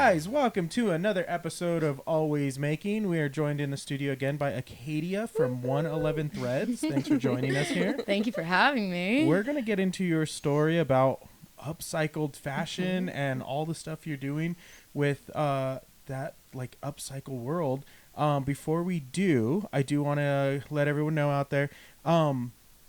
guys, welcome to another episode of Always Making. We are joined in the studio again by Acadia from 111 Threads. Thanks for joining us here. Thank you for having me. We're going to get into your story about upcycled fashion and all the stuff you're doing with that like upcycle world. Before we do, I do want to let everyone know out there,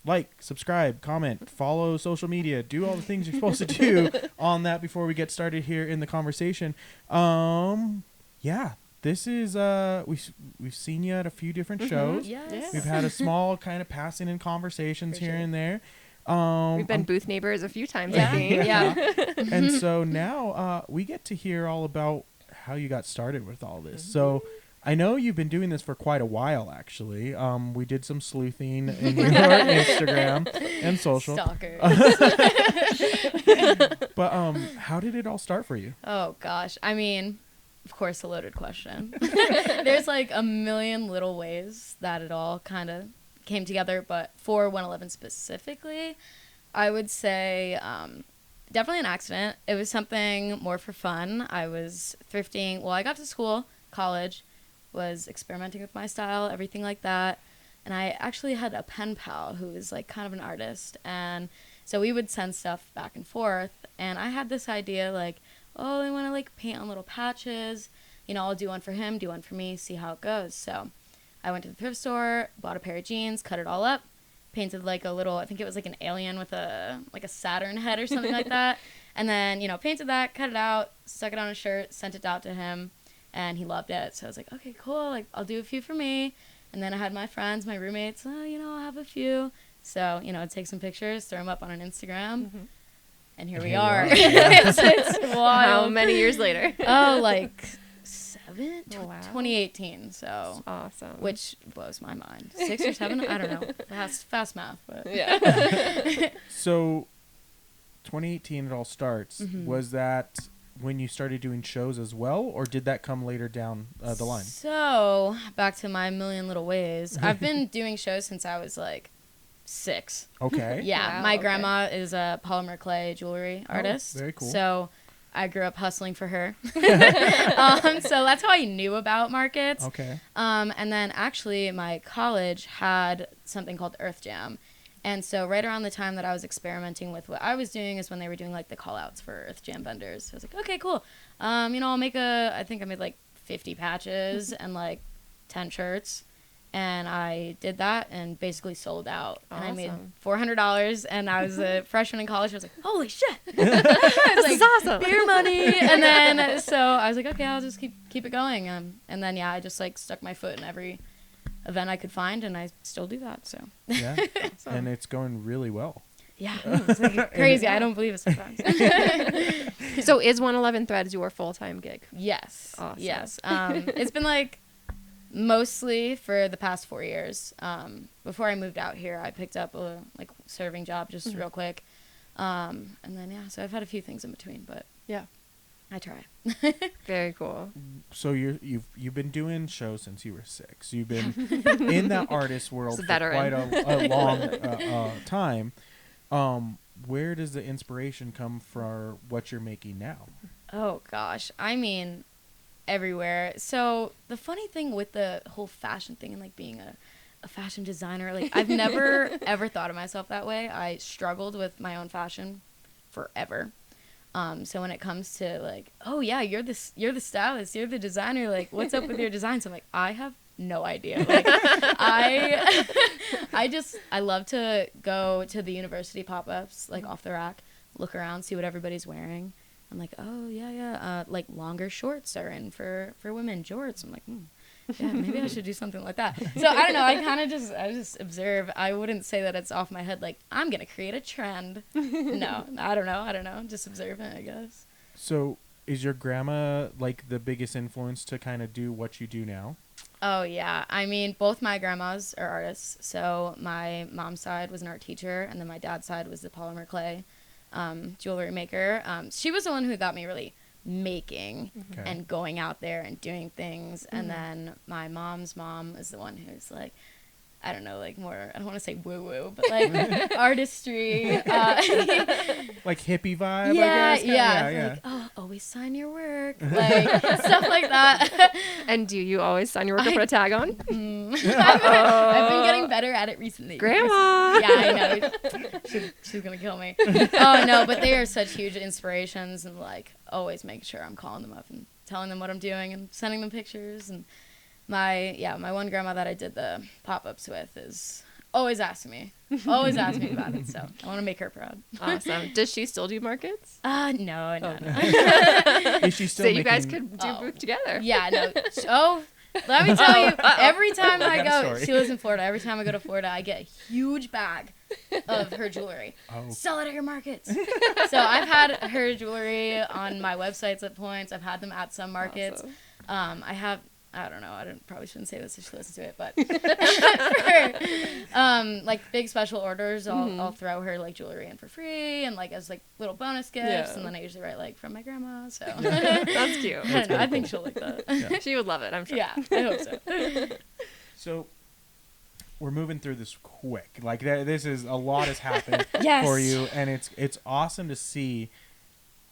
like, subscribe, comment, follow social media, do all the things you're supposed to do on that before we get started here in the conversation. Yeah, this is we've seen you at a few different shows. Yes. We've had a small kind of passing in conversations here and there. We've been booth neighbors a few times, I think. Yeah. And so now we get to hear all about how you got started with all this. So I know you've been doing this for quite a while, actually. We did some sleuthing in your Instagram and social. Stalkers. But how did it all start for you? Oh, gosh. I mean, of course, a loaded question. There's like a million little ways that it all kind of came together. But for 111 specifically, I would say definitely an accident. It was something more for fun. I was thrifting. Well, I got to school, college, was experimenting with my style, everything like that. And I actually had a pen pal who was like kind of an artist. And so we would send stuff back and forth. And I had this idea like, oh, I want to like paint on little patches. You know, I'll do one for him, do one for me, see how it goes. So I went to the thrift store, bought a pair of jeans, cut it all up, painted like a little, I think it was like an alien with a Saturn head or something like that. And then, you know, painted that, cut it out, stuck it on a shirt, sent it out to him. And he loved it. So I was like, okay, cool. Like, I'll do a few for me. And then I had my friends, my roommates, oh, you know, I'll have a few. So, you know, I'd take some pictures, throw them up on an Instagram. Mm-hmm. And here we are. It's wild. How many years later? Oh, like 2018. So that's awesome. Which blows my mind. 6 or 7? I don't know. Fast math. But. Yeah. So 2018 it all starts. Mm-hmm. Was that when you started doing shows as well, or did that come later down the line? So, back to my million little ways. I've been doing shows since I was like 6. Okay. Yeah, Wow, my okay. grandma is a polymer clay jewelry artist. Very cool. So, I grew up hustling for her. So, that's how I knew about markets. Okay. And then actually, my college had something called Earth Jam. And so right around the time that I was experimenting with what I was doing is when they were doing like the call outs for Earth Jam vendors. So I was like, okay, cool. You know, I think I made like 50 patches and like 10 shirts. And I did that and basically sold out. Awesome. And I made $400. And I was a freshman in college. I was like, holy shit. This is awesome. Beer money. And then so I was like, okay, I'll just keep it going. And then, yeah, I just like stuck my foot in every event I could find, and I still do that. So Yeah. And it's going really well. yeah, it's like crazy. I don't believe it sometimes. So is 111 Threads your full-time gig? Yes. Awesome. Yes. It's been like mostly for the past 4 years. Before I moved out here, I picked up a like serving job just real quick. And then yeah, so I've had a few things in between, but Yeah. I try. Very cool. So you've been doing shows since you were 6. You've been in that artist world for quite a long time. Where does the inspiration come for what you're making now? Oh gosh, I mean, everywhere. So the funny thing with the whole fashion thing and like being a fashion designer, like I've never ever thought of myself that way. I struggled with my own fashion forever. So when it comes to like, oh yeah, you're the stylist, you're the designer, like what's up with your designs? I'm like, I have no idea. Like I love to go to the university pop-ups, like off the rack, look around, see what everybody's wearing. I'm like, oh yeah, like longer shorts are in for women, jorts. I'm like, yeah, maybe I should do something like that. So I don't know. I just observe. I wouldn't say that it's off my head. Like I'm gonna create a trend. No, I don't know. Just observant, I guess. So is your grandma like the biggest influence to kind of do what you do now? Oh yeah. I mean, both my grandmas are artists. So my mom's side was an art teacher, and then my dad's side was the polymer clay jewelry maker. She was the one who got me really making and going out there and doing things. And then my mom's mom is the one who's like, I don't know, like more, I don't want to say woo-woo, but like artistry. Like hippie vibe, Yeah, I guess. yeah. Like, oh, always sign your work. Like, stuff like that. And do you always sign your work and put a tag on? I've been getting better at it recently. Grandma! Yeah, I know. She's going to kill me. Oh, no, but they are such huge inspirations, and like always make sure I'm calling them up and telling them what I'm doing and sending them pictures. And my one grandma that I did the pop-ups with is always asking me about it. So I want to make her proud. Awesome. Does she still do markets? No. Is she still So making... you guys could do booth together. Yeah, no. Oh, let me tell you, every time I got a go, story. she lives in Florida. Every time I go to Florida, I get a huge bag of her jewelry. Oh. Sell it at your markets. So I've had her jewelry on my websites at points. I've had them at some markets. Awesome. I don't know. Probably shouldn't say this if she listens to it, but for, like big special orders, I'll throw her like jewelry in for free and like as like little bonus gifts, Yeah. and then I usually write like from my grandma. So That's cute. I don't know. I think she'll like that. Yeah. She would love it, I'm sure. Yeah, I hope so. So we're moving through this quick. Like this is a lot has happened Yes. for you, and it's awesome to see.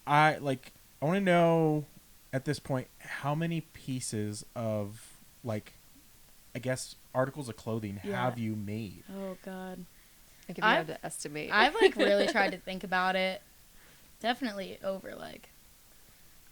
I want to know at this point how many pieces of like, I guess, articles of clothing have you made? Oh God. Like if you had to estimate. I've like really tried to think about it. Definitely over like,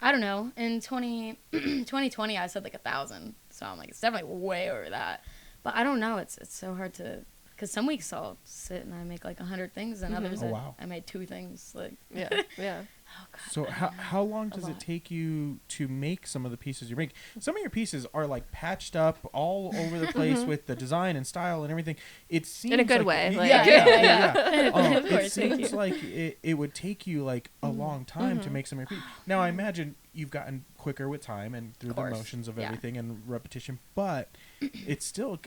I don't know. In 2020, I said like 1,000. So I'm like, it's definitely way over that. But I don't know. It's so hard to, because some weeks I'll sit and I make like 100 things, and others Oh, wow. I made 2 things. Like, Yeah. oh God. So how long does it lot. take you to make some of the pieces you make? Some of your pieces are like patched up all over the place with the design and style and everything. It seems In a good like, way, like- Yeah. It Of course, thank seems you. like it would take you like a long time to make some of your pieces. Now I imagine you've gotten quicker with time and through the course, motions of yeah. everything and repetition, but it's still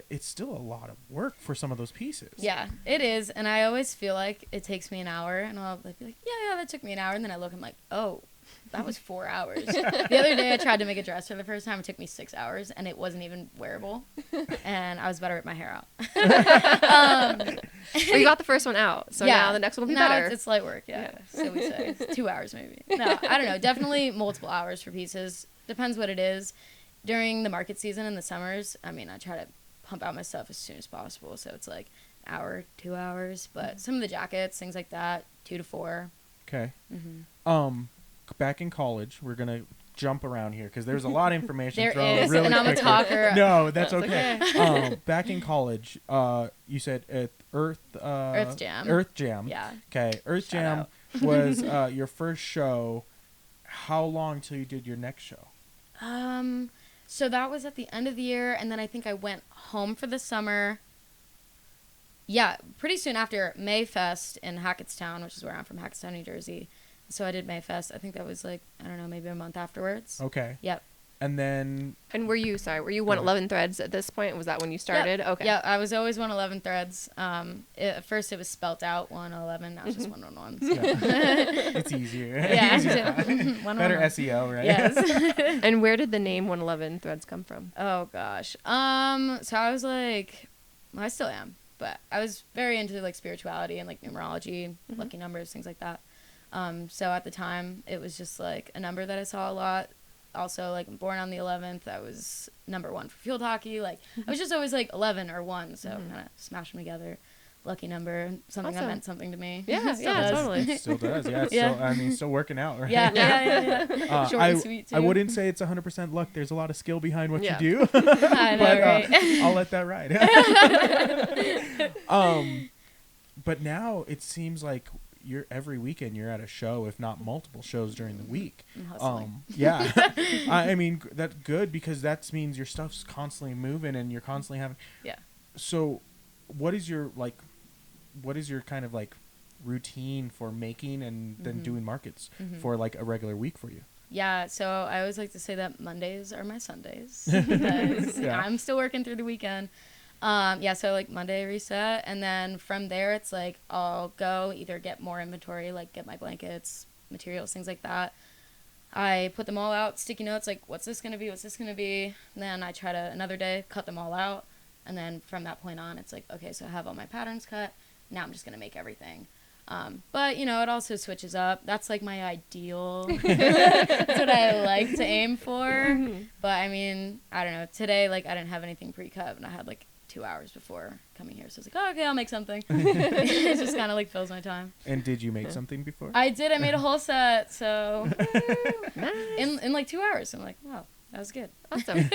a lot of work for some of those pieces. Yeah, it is. And I always feel like it takes me an hour, and I'll like, be like, yeah, that took me an hour. And then I look, I'm like, oh, that was 4 hours. The other day I tried to make a dress for the first time. It took me 6 hours, and it wasn't even wearable. And I was about to rip my hair out. Well, you got the first one out, so now the next one will be better. It's light work, yeah. So we say it's 2 hours maybe. No, I don't know. Definitely multiple hours for pieces. Depends what it is. During the market season in the summers, I mean, I try to pump out my stuff as soon as possible. So it's like an hour, 2 hours. But some of the jackets, things like that, 2 to 4. Okay. Mm-hmm. Back in college, we're gonna jump around here because there's a lot of information There thrown is, really and I'm a quickly. talker. No, that's That's okay. Back in college, you said at Earth Jam. Earth Jam. Yeah. Okay, Earth Shout Jam out. was your first show. How long till you did your next show? So that was at the end of the year, and then I think I went home for the summer. Yeah, pretty soon after Mayfest in Hackettstown, which is where I'm from, Hackettstown, New Jersey. So I did Mayfest. I think that was like, I don't know, maybe a month afterwards. Okay. Yep. And then And were you 111 Threads at this point? Was that when you started? Yep. Okay. Yeah, I was always 111 Threads. At first it was spelt out 111. Now it's just 111. yeah. It's easier. Yeah. Easier. 111. Better SEO, right? Yes. And where did the name 111 Threads come from? Oh gosh. So I was like, well, I still am, but I was very into like spirituality and like numerology, lucky numbers, things like that. So at the time it was just like a number that I saw a lot. Also, like, I'm born on the 11th. I was number 1 for field hockey. Like, I was just always like 11 or 1. So kind of smash them together. Lucky number, something that Awesome. meant something to me. Yeah, Still yeah, does. totally. It still does. Yeah. It's Yeah. Still, I mean, still working out, right? Yeah. Short and sweet too. I wouldn't say it's 100% luck. There's a lot of skill behind what Yeah. you do. I know, but right? I'll let that ride. But now it seems like every weekend you're at a show, if not multiple shows during the week. I'm hustling. Yeah. I mean, that's good because that means your stuff's constantly moving and you're constantly having. Yeah. So, what is your kind of like routine for making and then doing markets for like a regular week for you? Yeah, so I always like to say that Mondays are my Sundays because Yeah. I'm still working through the weekend. So like Monday reset, and then from there it's like I'll go either get more inventory, like get my blankets, materials, things like that. I put them all out, sticky notes, like what's this gonna be? And then I try to another day cut them all out, And then from that point on, it's like, okay, so I have all my patterns cut. Now I'm just going to make everything. But, you know, it also switches up. That's like my ideal. That's what I like to aim for. But I mean, I don't know. Today, like, I didn't have anything pre-cut, and I had like 2 hours before coming here. So I was like, oh, okay, I'll make something. It just kind of like fills my time. And did you make something before? I did. I made a whole set. So in like 2 hours. I'm like, wow, that was good. Awesome.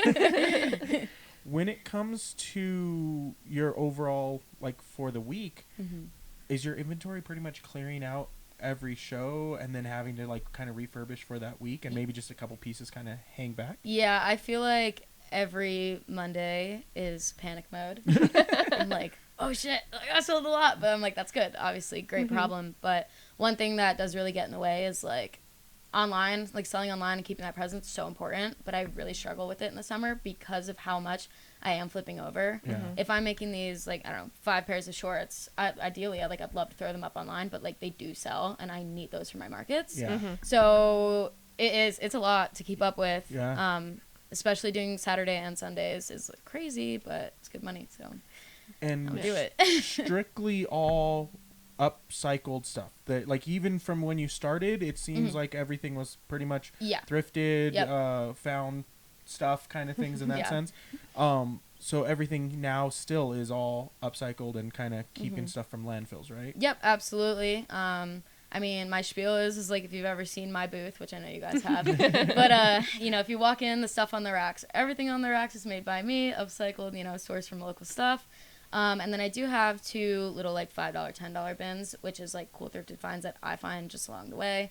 When it comes to your overall, like, for the week, is your inventory pretty much clearing out every show and then having to, like, kind of refurbish for that week and maybe just a couple pieces kind of hang back? Yeah, I feel like every Monday is panic mode. I'm like, oh shit, I sold a lot. But I'm like, that's good. Obviously, great problem. But one thing that does really get in the way is, like, online, like selling online and keeping that presence is so important. But I really struggle with it in the summer because of how much I am flipping over. If I'm making these, like, I don't know, 5 pairs of shorts, ideally I'd love to throw them up online, but like they do sell and I need those for my markets. So it's a lot to keep up with. Especially doing Saturday and Sundays is like crazy, but it's good money, so And I'll do it. strictly all upcycled stuff. That, like, even from when you started, it seems like everything was pretty much thrifted, found stuff kind of things in that sense. So everything now still is all upcycled and kind of keeping stuff from landfills, right? Yep, absolutely. I mean, my spiel is like, if you've ever seen my booth, which I know you guys have, but, you know, if you walk in, the stuff on the racks, everything on the racks is made by me, upcycled, you know, sourced from local stuff. And then I do have 2 little, like, $5, $10 bins, which is, like, cool thrifted finds that I find just along the way.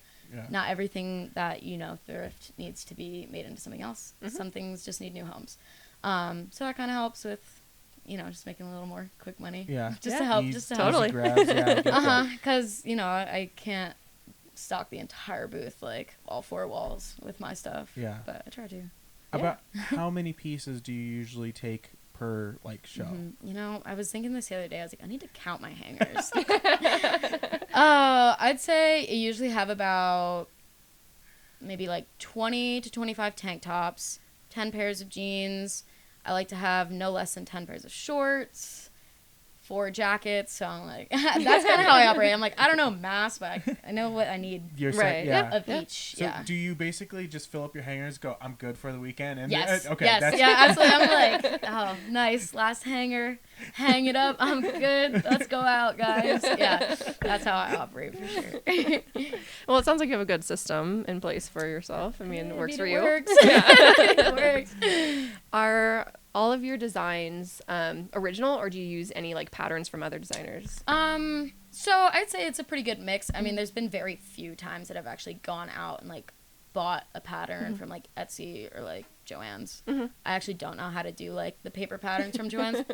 Not everything that, you know, thrift needs to be made into something else. Some things just need new homes. So that kind of helps with, you know, just making a little more quick money. Just to help. Just to Totally. help. Because, you know, I can't stock the entire booth, like, all 4 walls with my stuff. But I try to. About how many pieces do you usually take per, like, show? You know, I was thinking this the other day. I was like, I need to count my hangers. I'd say I usually have about maybe like 20 to 25 tank tops, 10 pairs of jeans. I like to have no less than 10 pairs of shorts, 4 jackets. So I'm like, that's kind of how I operate. I'm like, I don't know mass, but I know what I need. Your Right. set, Of each. So do you basically just fill up your hangers, go, I'm good for the weekend? And Yes. okay. Yes. That's Yeah, absolutely. I'm like, oh, nice. Last hanger. Hang it up. I'm good. Let's go out, guys. Yeah. That's how I operate for sure. Well, it sounds like you have a good system in place for yourself. I mean, it works for you. Works. It works. Are all of your designs original, or do you use any, like, patterns from other designers? So I'd say it's a pretty good mix. I mean, there's been very few times that I've actually gone out and, like, bought a pattern from, like, Etsy or, like, Joann's. I actually don't know how to do, like, the paper patterns from Joann's.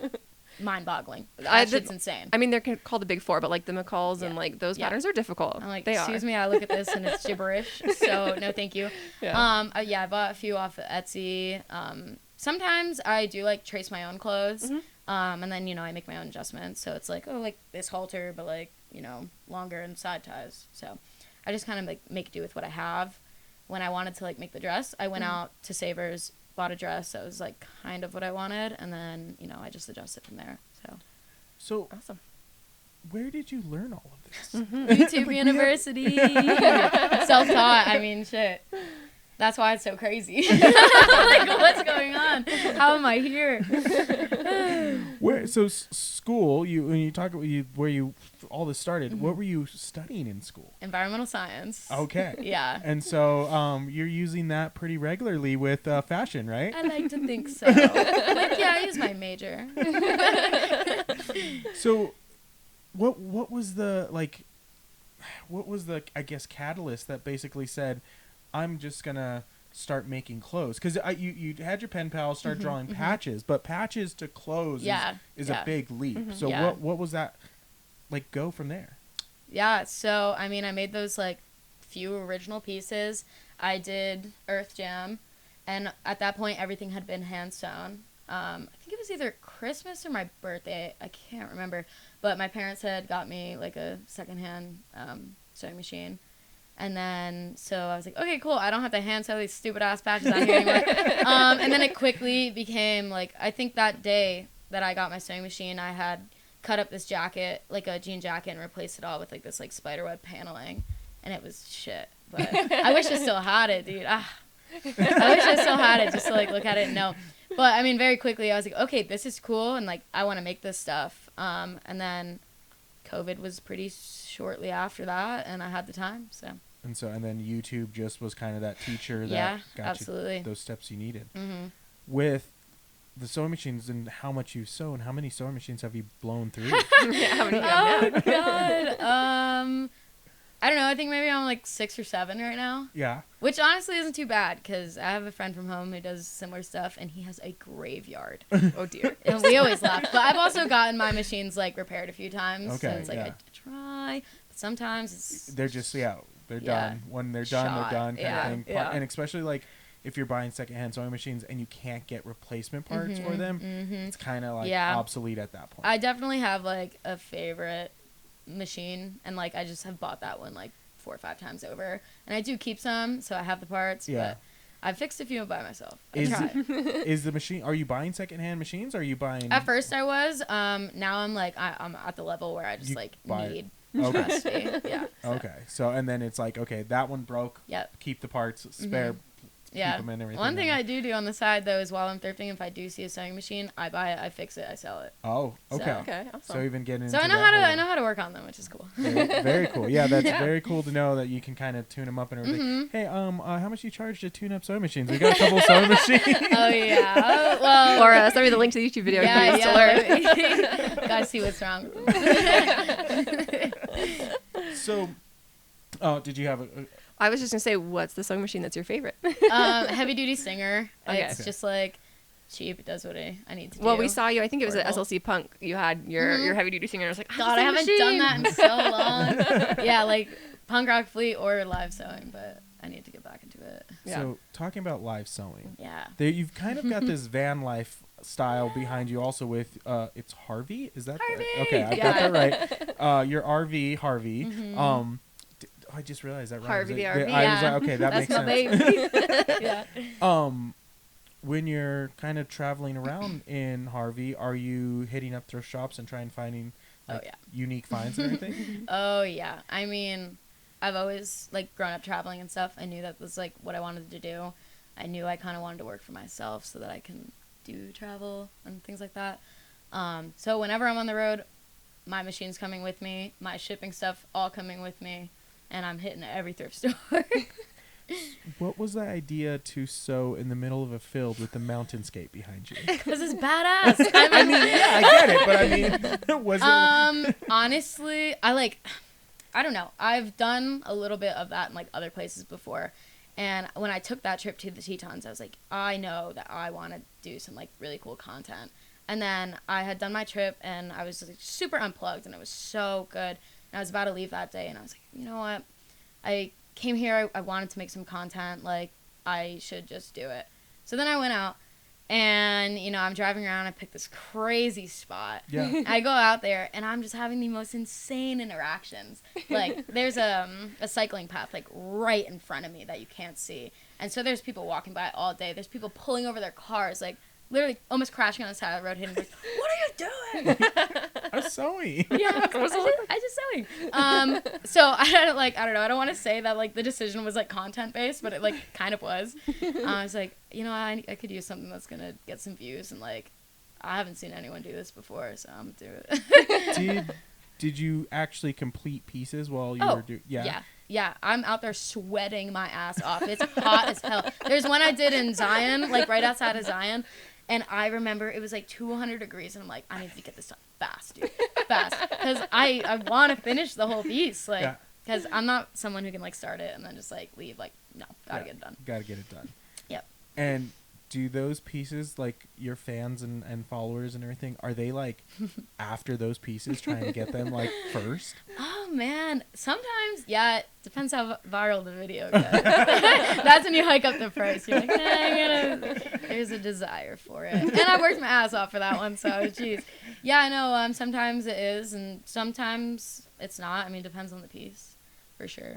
Mind-boggling. That shit's insane. I mean, they're called the big 4, but, like, the McCalls and, like, those patterns are difficult. I'm like, they excuse are. me, I look at this and it's gibberish, so no thank you. I bought a few off of Etsy. Sometimes I do, like, trace my own clothes, and then, you know, I make my own adjustments. So it's like, oh, like, this halter, but, like, you know, longer and side ties. So I just kind of, like, make do with what I have. When I wanted to, like, make the dress, I went out to Savers, bought a dress that was, like, kind of what I wanted, and then, you know, I just adjusted from there. So Awesome. where did you learn all of this? YouTube University. Self-taught. I mean, shit. That's why it's so crazy. Like, what's going on? How am I here? Where? So school. When you talk about where you all this started. What were you studying in school? Environmental science. Okay. Yeah. And so you're using that pretty regularly with fashion, right? I like to think so. Like, yeah, I use my major. So, what was the I guess catalyst that basically said, I'm just gonna start making clothes? Because you had your pen pal start drawing patches, but patches to clothes is a big leap. So what was that like? Go from there. Yeah. So I mean, I made those like few original pieces. I did Earth Jam, and at that point, everything had been hand sewn. I think it was either Christmas or my birthday. I can't remember, but my parents had got me like a secondhand sewing machine. And then, so I was like, okay, cool. I don't have to hand sew these stupid ass patches out here anymore. And then it quickly became like, I think that day that I got my sewing machine, I had cut up this jacket, like a jean jacket, and replaced it all with like this like spiderweb paneling, and it was shit. But I wish I still had it, dude. I wish I still had it just to like look at it and know. But I mean, very quickly I was like, okay, this is cool, and like I want to make this stuff. And then COVID was pretty shortly after that, and I had the time, so. And then YouTube just was kind of that teacher that Yeah, got absolutely. you those steps you needed. Mm-hmm. With the sewing machines and how much you sew and how many sewing machines have you blown through? Yeah, how many you got now? God. I don't know. I think maybe I'm like 6 or 7 right now. Yeah. Which honestly isn't too bad because I have a friend from home who does similar stuff, and he has a graveyard. Oh dear. And we always laugh. But I've also gotten my machines like repaired a few times. Okay, So it's like yeah. I try, but sometimes it's They're just they're Yeah. done. When they're done, Shot. they're done kind Yeah, of thing. yeah. And especially like if you're buying secondhand sewing machines and you can't get replacement parts for them, it's kind of like Yeah. obsolete at that point. I definitely have like a favorite machine, and like I just have bought that one like 4 or 5 times over, and I do keep some, so I have the parts. Yeah. But I've fixed a few by myself. I Is tried. is the machine? Are you buying secondhand machines? Or are you buying? At first I was. Now I'm like I'm at the level where I just You like buy it. need Okay. trust fee. Yeah. So, Okay. So and then it's like okay, that one broke. Yep. Keep the parts spare. Yeah. Keep them and everything. One thing else. I do on the side though is while I'm thrifting, if I do see a sewing machine, I buy it, I fix it, I sell it. Oh, okay. So- Okay, awesome. So even getting So into I know that how to whole- I know how to work on them, which is cool. Very cool. Yeah, that's Yeah. very cool to know that you can kind of tune them up and everything. Mm-hmm. Hey, how much you charge to tune up sewing machines? We got a couple sewing machines. Oh yeah. Well. Or send me the link to the YouTube video. yeah, To learn. yeah. Gotta see what's wrong with them. So, did you have a I was just gonna say, what's the sewing machine that's your favorite? Heavy duty Singer. Okay. It's just like cheap. It does what I need to do. Well, we saw you. I think it was at Portable. SLC Punk. You had your heavy duty singer. I was like, God, I haven't done that in so long. Yeah, like punk rock fleet or live sewing, but I need to get back into it. Yeah. So, talking about live sewing, Yeah. you've kind of got this van life style behind you also with, it's Harvey? Is that Harvey! okay, I got that right. Your RV, Harvey. I just realized that rhymes. Harvey the I RV. was Yeah. like, okay, that That's makes my sense. baby. Yeah. When you're kind of traveling around in Harvey, are you hitting up thrift shops and trying finding Oh, like, yeah. unique finds and everything? Oh yeah. I mean, I've always like grown up traveling and stuff. I knew that was like what I wanted to do. I knew I kind of wanted to work for myself so that I can do travel and things like that. So whenever I'm on the road, my machine's coming with me, my shipping stuff all coming with me, and I'm hitting every thrift store. What was the idea to sew in the middle of a field with the mountainscape behind you? This is badass. I mean, yeah, I get it, but I mean, was it? Honestly, I don't know. I've done a little bit of that in like other places before. And when I took that trip to the Tetons, I was like, I know that I want to do some like really cool content. And then I had done my trip and I was just, like, super unplugged and it was so good. And I was about to leave that day and I was like, you know what? I came here, I wanted to make some content, like I should just do it. So then I went out and, you know, I'm driving around, I picked this crazy spot. Yeah. I go out there and I'm just having the most insane interactions. Like there's a cycling path like right in front of me that you can't see. And so there's people walking by all day. There's people pulling over their cars, like literally almost crashing on the side of the road, hitting like, what are you doing? I'm sewing. Yeah, I just sewing. So I don't know. I don't want to say that like the decision was like content based, but it like kind of was. I was like, you know, I could use something that's gonna get some views, and like I haven't seen anyone do this before, so I'm gonna do it. Did you actually complete pieces while you were doing? Yeah. I'm out there sweating my ass off. It's hot as hell. There's one I did in Zion, like right outside of Zion. And I remember it was like 200 degrees, and I'm like, I need to get this done fast, dude. Fast. Because I want to finish the whole piece. Like, because I'm not someone who can like start it and then just like leave. Like, no, gotta get it done. Gotta get it done. Yep. And do those pieces, like your fans and followers and everything, are they like after those pieces trying to get them like first? Oh man, sometimes it depends how viral the video goes. That's when you hike up the price. You're like, there's a desire for it, and I worked my ass off for that one. So geez, yeah, I know. Sometimes it is, and sometimes it's not. I mean, it depends on the piece, for sure.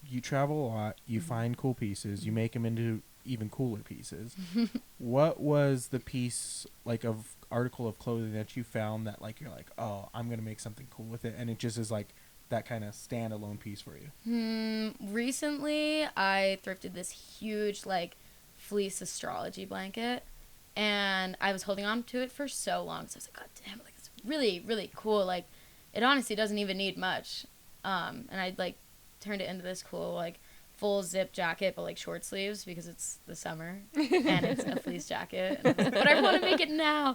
You travel a lot. You find cool pieces. You make them into even cooler pieces. What was the piece like of article of clothing that you found that like you're like, oh, I'm gonna make something cool with it, and it just is like that kind of standalone piece for you? Recently, I thrifted this huge like fleece astrology blanket, and I was holding on to it for so long. So I was like, God damn, like it's really, really cool. Like, it honestly doesn't even need much. And I like turned it into this cool like full zip jacket, but like short sleeves because it's the summer and it's a fleece jacket. And I was like, but I want to make it now.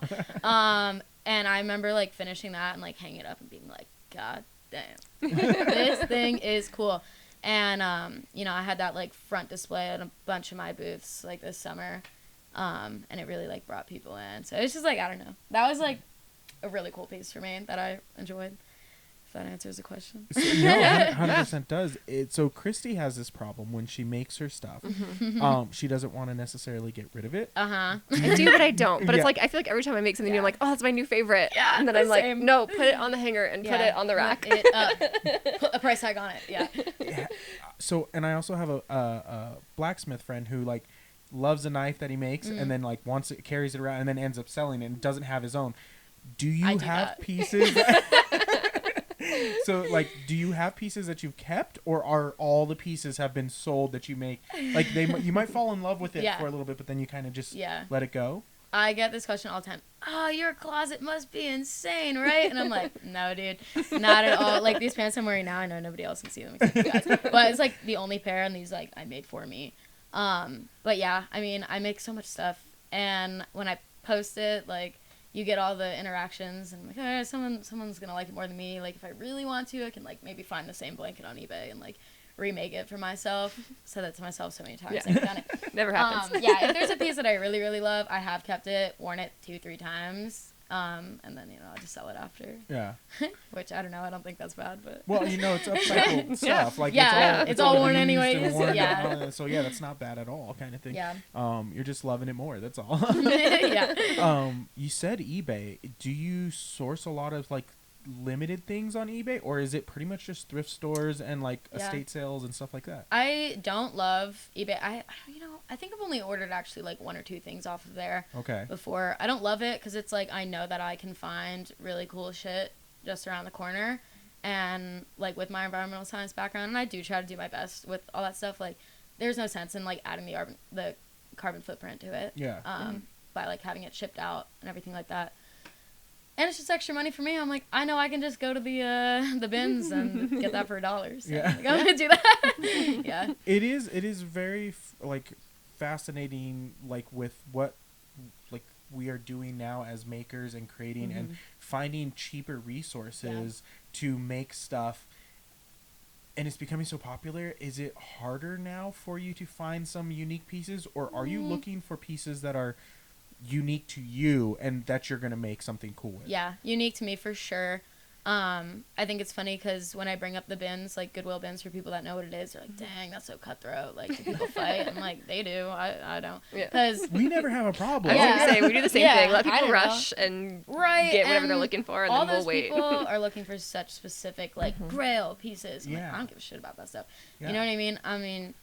And I remember like finishing that and like hanging it up and being like, God damn, like, this thing is cool. And you know, I had that like front display at a bunch of my booths like this summer, and it really like brought people in. So it's just like, I don't know, that was like a really cool piece for me that I enjoyed. If that answers the question. So, no, 100% does. So Christy has this problem when she makes her stuff. She doesn't want to necessarily get rid of it. I do, but I don't. But it's like, I feel like every time I make something, I'm like, oh, that's my new favorite. Yeah, and then I'm like, no, put it on the hanger and put it on the rack. Put a price tag on it. Yeah. So, and I also have a blacksmith friend who like loves a knife that he makes and then like wants it, carries it around, and then ends up selling it and doesn't have his own. Do you have pieces? So, like, do you have pieces that you've kept, or are all the pieces have been sold that you make? Like, you might fall in love with it for a little bit, but then you kind of just let it go? I get this question all the time. Oh, your closet must be insane, right? And I'm like, no, dude, not at all. Like, these pants I'm wearing now, I know nobody else can see them except you guys. But it's, like, the only pair, and these, like, I made for me. But, yeah, I mean, I make so much stuff. And when I post it, like, you get all the interactions, and I'm like, oh, someone's gonna like it more than me. Like, if I really want to, I can like maybe find the same blanket on eBay and like remake it for myself. Said that to myself so many times. I've done it. Never happens. If there's a piece that I really, really love, I have kept it, worn it 2-3 times, and then I'll just sell it after. Yeah. Which I don't know. I don't think that's bad, but well, it's upcycled stuff. Like it's all worn anyways. So that's not bad at all, kind of thing. Yeah. You're just loving it more. That's all. Yeah. You said eBay. Do you source a lot of like limited things on eBay, or is it pretty much just thrift stores and like estate sales and stuff like that? I don't love eBay. I think I've only ordered actually like 1 or 2 things off of there before. I don't love it because it's like I know that I can find really cool shit just around the corner, and like with my environmental science background, and I do try to do my best with all that stuff, like there's no sense in like adding the carbon footprint to it by like having it shipped out and everything like that. And it's just extra money for me. I'm like, I know I can just go to the bins and get that for $1. So I'm gonna do that. Yeah. It is very like fascinating, like with what like we are doing now as makers and creating and finding cheaper resources to make stuff. And it's becoming so popular. Is it harder now for you to find some unique pieces, or are you looking for pieces that are unique to you and that you're gonna make something cool with? Yeah, unique to me for sure. I think it's funny because when I bring up the bins, like Goodwill bins, for people that know what it is, they're like, dang, that's so cutthroat. Like, do people fight? I'm like, they do. I don't. Because we never have a problem. I was gonna say, we do the same thing. Let people rush and get whatever they're looking for, and then we'll wait. All those people are looking for such specific, like, grail pieces. I'm like, I don't give a shit about that stuff. You know what I mean? I mean,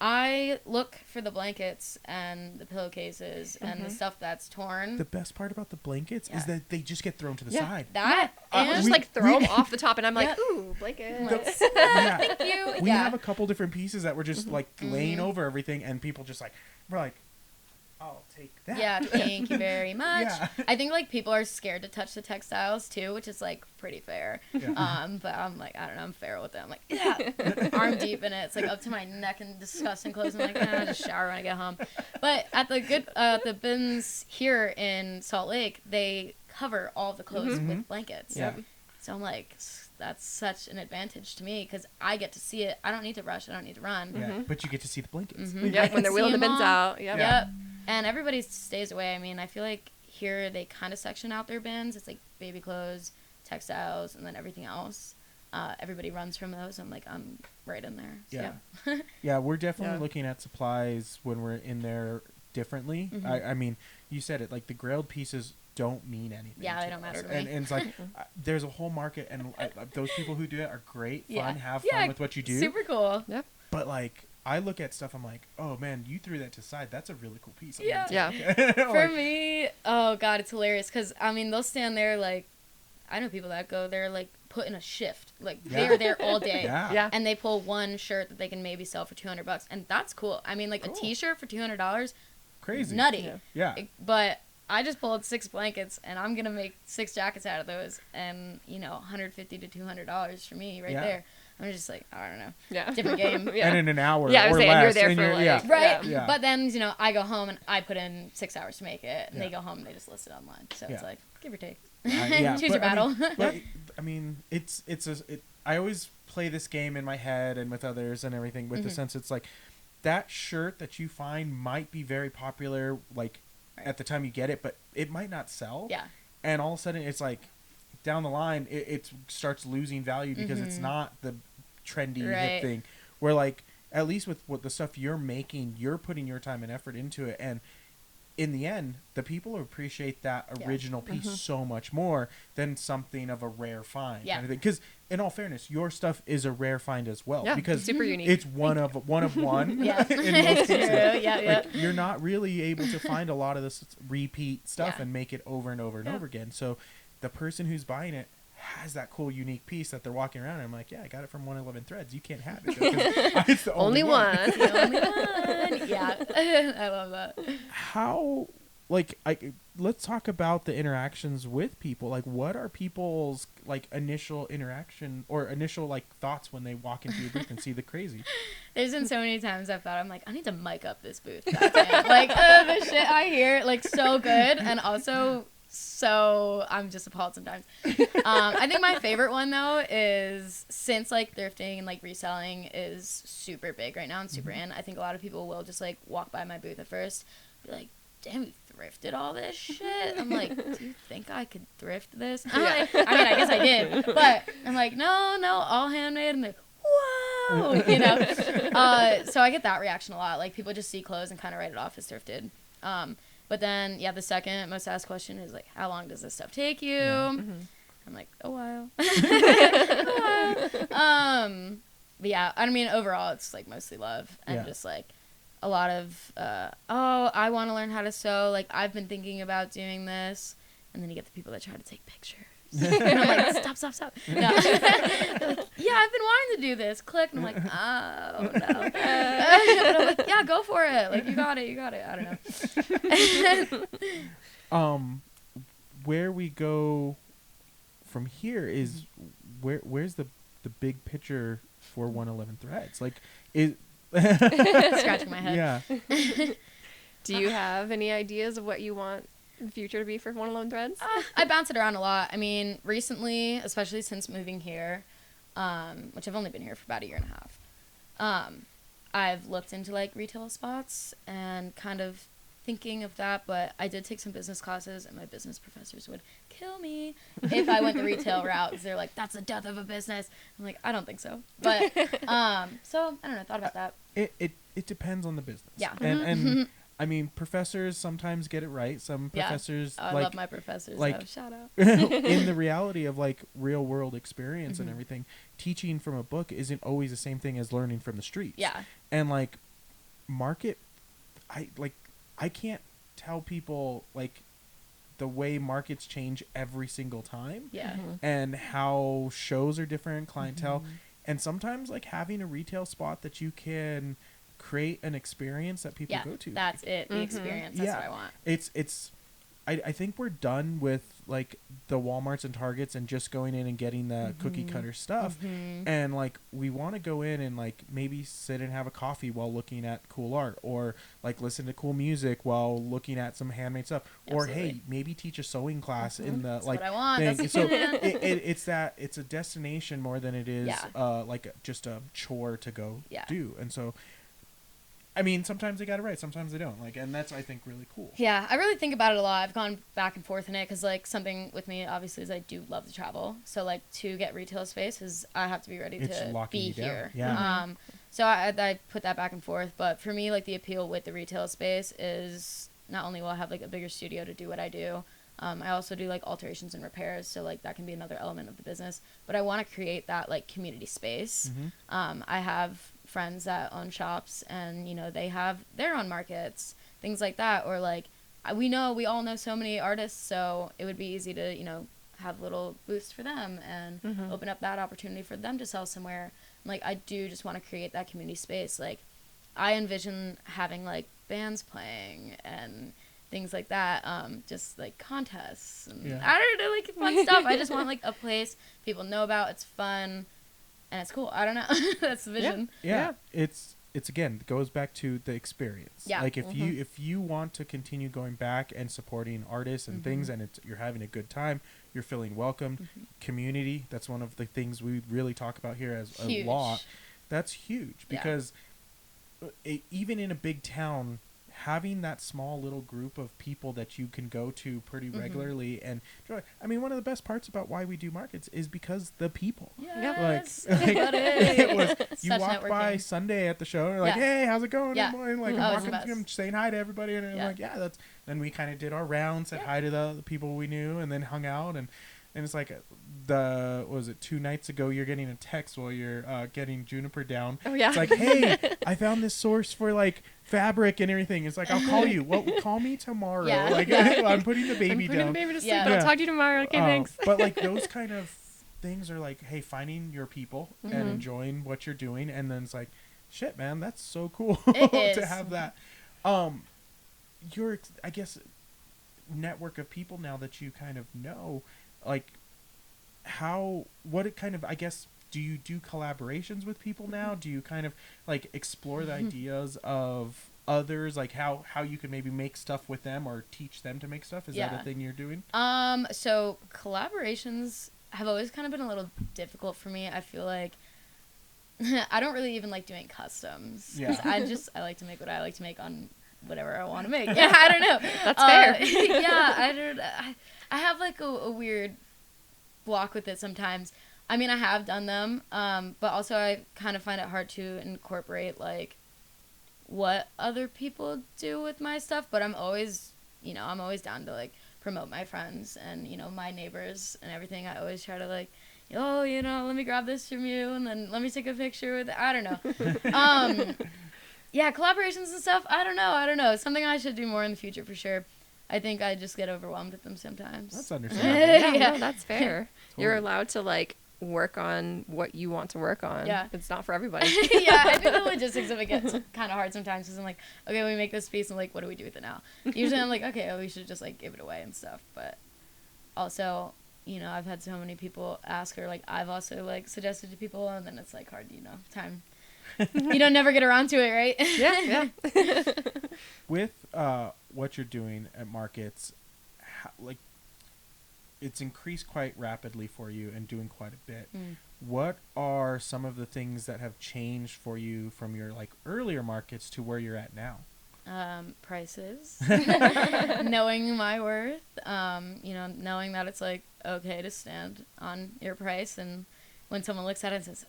I look for the blankets and the pillowcases and the stuff that's torn. The best part about the blankets is that they just get thrown to the side. That and just like throw them off the top, and I'm like, ooh, blanket. Thank you. We have a couple different pieces that were just like laying over everything, and people just like, we're like, I'll take that. Yeah, thank you very much. I think like people are scared to touch the textiles too, which is like pretty fair. But I'm like, I don't know, I'm fair with it. I'm like, arm deep in it. It's like up to my neck in disgusting clothes. I'm like, I'll just shower when I get home. But at the bins here in Salt Lake, they cover all the clothes with blankets. So I'm like, that's such an advantage to me because I get to see it. I don't need to rush. I don't need to run. But you get to see the blankets. When they're wheeling the bins out. Yep. And everybody stays away. I mean, I feel like here they kind of section out their bins. It's like baby clothes, textiles, and then everything else. Everybody runs from those. I'm like, I'm right in there. So, yeah, we're definitely looking at supplies when we're in there differently. I mean, you said it, like the grailed pieces don't mean anything. Yeah, they don't matter to me. And it's like, there's a whole market, and those people who do it are great, fun, have fun with what you do. Super cool. Yep. But like, I look at stuff, I'm like, oh man, you threw that to the side. That's a really cool piece. For me, oh God, it's hilarious. Because, I mean, they'll stand there, like, I know people that go there, like, put in a shift. Like, they're there all day. And they pull one shirt that they can maybe sell for $200. And that's cool. I mean, like, a t-shirt for $200. Crazy. Nutty. Yeah. But I just pulled 6 blankets, and I'm going to make 6 jackets out of those. And, you know, $150 to $200 for me right there. I'm just like, I don't know. Yeah. Different game. And in an hour or saying, less. You're there for like, right. Yeah. But then, you know, I go home and I put in 6 hours to make it, and they go home and they just list it online. So it's like, give or take. Choose your battle. I mean, I always play this game in my head and with others and everything with the sense it's like that shirt that you find might be very popular, like at the time you get it, but it might not sell. Yeah. And all of a sudden it's like down the line, it starts losing value because it's not the trendy hip thing. Where like at least with what the stuff you're making, you're putting your time and effort into it, and in the end, the people appreciate that original piece so much more than something of a rare find. Kind of thing. Because in all fairness, your stuff is a rare find as well. Yeah, because super unique. It's one of one. In most cases. Like, you're not really able to find a lot of this repeat stuff and make it over and over and over again. So the person who's buying it has that cool unique piece that they're walking around and I'm like, yeah, I got it from 111 Threads. You can't have it. It's the only one. The only one. Yeah. I love that. How, like, let's talk about the interactions with people. Like, what are people's, like, initial interaction or initial, like, thoughts when they walk into your booth and see the crazy? There's been so many times I've thought, I'm like, I need to mic up this booth. Goddamn. Like, the shit I hear, like, so good. And also, so I'm just appalled sometimes. I think my favorite one though is, since like thrifting and like reselling is super big right now and super in, I think a lot of people will just like walk by my booth at first, be like, damn, you thrifted all this shit? I'm like, do you think I could thrift this? I'm like, I mean, I guess I did, but I'm like, no, all handmade. And they're, whoa, you know? So I get that reaction a lot. Like, people just see clothes and kind of write it off as thrifted. But then, the second most asked question is, like, how long does this stuff take you? I'm like, a while. But yeah, I mean, overall, it's, like, mostly love. And just, like, a lot of, I want to learn how to sew. Like, I've been thinking about doing this. And then you get the people that try to take pictures. And I'm like, stop. No. They're like, yeah, I've been wanting to do this. Click. And I'm like, oh, no. But I'm like, yeah, go for it. Like, you got it. I don't know. Where we go from here is where's the big picture for 111 Threads? Like, scratching my head. Yeah. Do you have any ideas of what you want the future to be for 111 Threads? I bounce it around a lot. I mean, recently, especially since moving here, which I've only been here for about a year and a half, I've looked into like retail spots and kind of thinking of that, but I did take some business classes and my business professors would kill me if I went the retail route, because they're like, that's the death of a business. I'm like, I don't think so. But so I don't know, thought about that. It depends on the business. Yeah. And I mean, professors sometimes get it right. Some professors, I love my professors. Like, shout out. In the reality of like real world experience and everything, teaching from a book isn't always the same thing as learning from the streets. Yeah. And like I can't tell people like the way markets change every single time. Yeah. And how shows are different, clientele, and sometimes like having a retail spot that you can create an experience that people go to. That's it. The experience. That's what I want. I think we're done with like the Walmarts and Targets and just going in and getting the cookie cutter stuff. And like we want to go in and like maybe sit and have a coffee while looking at cool art, or like listen to cool music while looking at some handmade stuff. Absolutely. Or hey, maybe teach a sewing class in the That's like what I want. thing. So it's a destination more than it is like just a chore to go do. And so I mean, sometimes they got it right, sometimes they don't. Like, and that's, I think, really cool. Yeah, I really think about it a lot. I've gone back and forth in it because, like, something with me, obviously, is I do love to travel. So, like, to get retail space is I have to be ready to be here. Yeah. So I put that back and forth. But for me, like, the appeal with the retail space is not only will I have, like, a bigger studio to do what I do, I also do, like, alterations and repairs. So, like, that can be another element of the business. But I want to create that, like, community space. I have friends that own shops and, you know, they have their own markets, things like that. Or, like, we all know so many artists, so it would be easy to, you know, have little booths for them and open up that opportunity for them to sell somewhere. Like, I do just want to create that community space. Like, I envision having, like, bands playing and things like that, just, like, contests. And I don't know, like, fun stuff. I just want, like, a place people know about. It's fun, and it's cool. I don't know. That's the vision. Yeah. It's again, it goes back to the experience. Yeah. Like, if you want to continue going back and supporting artists and things, and you're having a good time, you're feeling welcomed, community, that's one of the things we really talk about here as a lot. That's huge, because even in a big town, having that small little group of people that you can go to pretty regularly and enjoy. I mean, one of the best parts about why we do markets is because the people. Yes. Like it was, you Such walk by Sunday at the show and you're like, hey, how's it going? Yeah. And like, I'm saying hi to everybody. And I'm like, that's, then we kind of did our rounds, said hi to the people we knew, and then hung out. And it's like, what was it, 2 nights ago, you're getting a text while you're getting Juniper down. Oh, yeah. It's like, hey, I found this source for, like, fabric and everything. It's like, I'll call you. Well, call me tomorrow. Yeah. Like, I'm putting the baby down. I'm putting the baby to sleep. I'll talk to you tomorrow. Okay, thanks. But, like, those kind of things are like, hey, finding your people and enjoying what you're doing. And then it's like, shit, man, that's so cool to have that. Your, I guess, network of people now that you kind of know, like, what it kind of, I guess, do you do collaborations with people now? Do you kind of, like, explore the ideas of others, like how you could maybe make stuff with them or teach them to make stuff? Is that a thing you're doing? So collaborations have always kind of been a little difficult for me. I feel like I don't really even like doing customs. Yeah. I like to make what I like to make on whatever I want to make. Yeah, I don't know. That's fair. Yeah, I have, like, a weird block with it sometimes. I mean, I have done them, but also I kind of find it hard to incorporate, like, what other people do with my stuff. But I'm always down to, like, promote my friends and, you know, my neighbors and everything. I always try to, like, oh, you know, let me grab this from you and then let me take a picture with it. I don't know. Yeah, collaborations and stuff, I don't know. It's something I should do more in the future for sure. I think I just get overwhelmed with them sometimes. That's understandable. Yeah, no, that's fair. Totally. You're allowed to, like, work on what you want to work on. Yeah. It's not for everybody. Yeah, I think the logistics of it gets kind of hard sometimes because I'm like, okay, we make this piece and, like, what do we do with it now? Usually I'm like, okay, we should just, like, give it away and stuff. But also, you know, I've had so many people ask, or, like, I've also, like, suggested to people, and then it's, like, hard, you know, time. You don't never get around to it, right? Yeah. With what you're doing at markets, like, it's increased quite rapidly for you and doing quite a bit. What are some of the things that have changed for you from your, like, earlier markets to where you're at now? Prices. Knowing my worth. You know, knowing that it's, like, okay to stand on your price, and when someone looks at it and says,